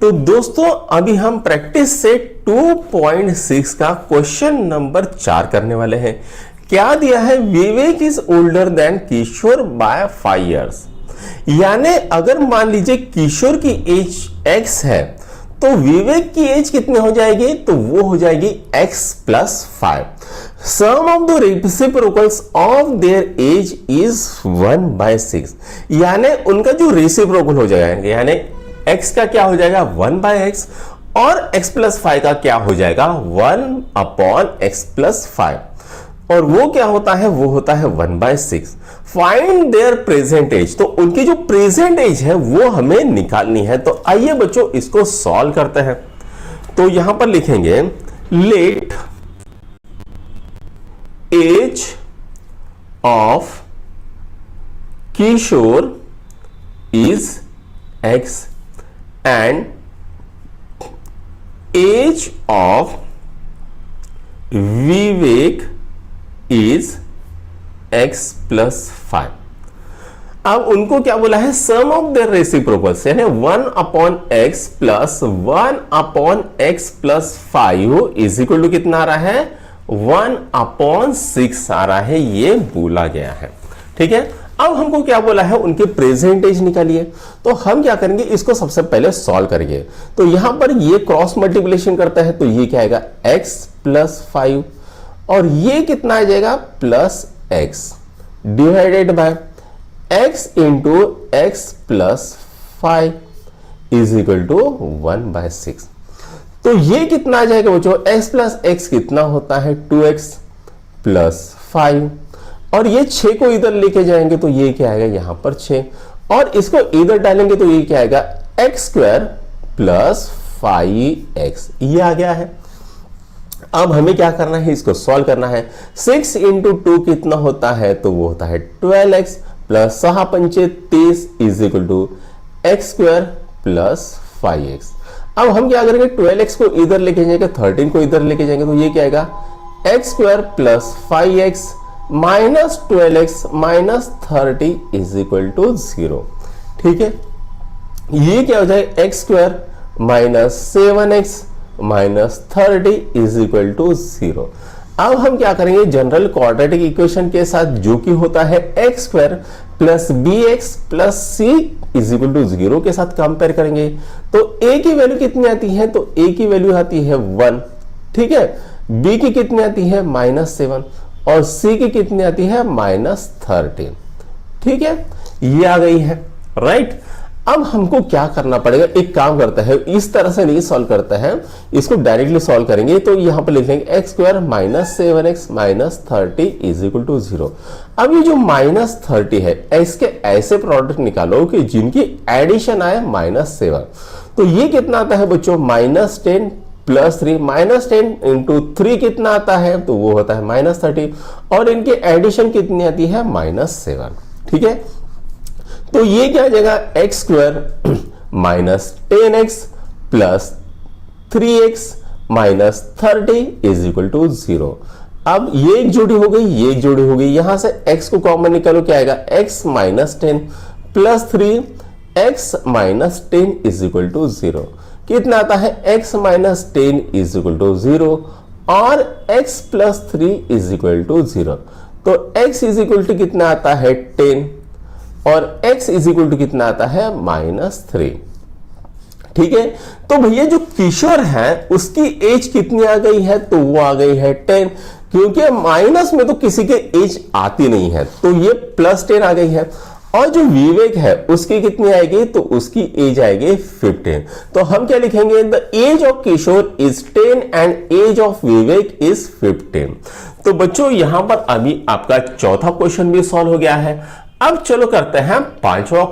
तो दोस्तों अभी हम प्रैक्टिस से 2.6 का क्वेश्चन नंबर 4 करने वाले हैं। क्या दिया है? Vivek is older than Kishore by 5 years। यानी अगर मान लीजिए किशोर की एज x है तो विवेक की एज कितने हो जाएगी? तो वो हो जाएगी x + 5। Sum of the reciprocals of their age is 1/6। यानी उनका जो रेसिप्रोकल हो जाएगा, यानी x का क्या हो जाएगा? 1/x और x + 5 का क्या हो जाएगा? 1/x + 5। और वो क्या होता है? वो होता है 1/6। Find their present age. तो उनकी जो प्रेजेंट एज है वो हमें निकालनी है। तो आइए बच्चों इसको सॉल्व करते हैं। तो यहां पर लिखेंगे let age of Kishore is x and age of Vivek is x + 5। अब उनको क्या बोला है? सम ऑफ देयर रेसिप्रोकल्स, यानी 1/x + 1/x + 5 is equal to कितना आ रहा है? 1/6 आ रहा है, ये बोला गया है। ठीक है, अब हमको क्या बोला है? उनके प्रेजेंट एज निकालिए। तो हम क्या करेंगे? इसको सबसे पहले सॉल्व करेंगे। तो यहां पर ये क्रॉस मल्टीप्लिकेशन करता है तो ये क्या आएगा? x + 5 और ये कितना आ जाएगा? +x divided by x × x + 5 is equal to 1/6। तो ये कितना आ जाएगा बच्चों? x + x कितना होता है? 2x + 5 और ये 6 को इधर लेके जाएंगे तो ये क्या आएगा? यहां पर 6 और इसको इधर डालेंगे तो ये क्या आएगा? x² + 5x, ये आ गया है। अब हमें क्या करना है? इसको सॉल्व करना है। 6 × 2 कितना होता है? तो वो होता है 12x + 6 × 5 30 is equal to x² + 5x। अब हम क्या करेंगे? 12x को इधर लेके जाएंगे, 13 को इधर लेके जाएंगे तो ये क्या आएगा? x² + 5x -12x -30 is equal to 0। ठीक है, ये क्या हो जाएगा? x² - 7x -30 is equal to 0। अब हम क्या करेंगे? जनरल क्वाड्रेटिक इक्वेशन के साथ जो कि होता है x² + bx + c is equal to 0 के साथ कंपेयर करेंगे। तो a की वैल्यू कितनी आती है? तो a की वैल्यू आती है 1। ठीक है, b की कितनी आती है? -7 और c की कितनी आती है? -13। ठीक है, ये आ गई है। राइट, अब हमको क्या करना पड़ेगा? एक काम करता है, इस तरह से नहीं सॉल्व करता है, इसको डायरेक्टली सॉल्व करेंगे। तो यहां पर लिख लेंगे x² - 7x -30 is equal to 0। अब ये जो -30 है, इसके ऐसे प्रोडक्ट निकालो कि जिनकी एडिशन आए -7। तो ये कितना आता है बच्चों? -10 + 3 -10 × 3 कितना आता है? तो वो होता है -30 और इनकी एडिशन कितनी आती है? -7। ठीक है, तो ये क्या आ जाएगा? x² -10x + 3x -30 is equal to 0। अब ये एक जोड़ी हो गई, ये एक जोड़ी हो गई। यहां से x को कॉमन निकालो, क्या आएगा? x - 10 + 3x -10 is equal to 0। कितना आता है? x - 10 इज इक्वल टू 0 और x + 3 इज इक्वल टू 0। तो x इज इक्वल टू कितना आता है? 10 और x इज इक्वल टू कितना आता है? -3। ठीक है, तो भैया जो किशोर है उसकी एज कितनी आ गई है? तो वो आ गई है 10, क्योंकि माइनस में तो किसी के एज आती नहीं है, तो ये +10 आ गई है। और जो विवेक है उसकी कितनी आएगी? तो उसकी एज आएगी 15। तो हम क्या लिखेंगे? The age of Kishore is 10 and age of Vivek is 15। तो बच्चों यहां पर अभी आपका चौथा क्वेश्चन भी सॉल्व हो गया है। अब चलो करते हैं पांचवा।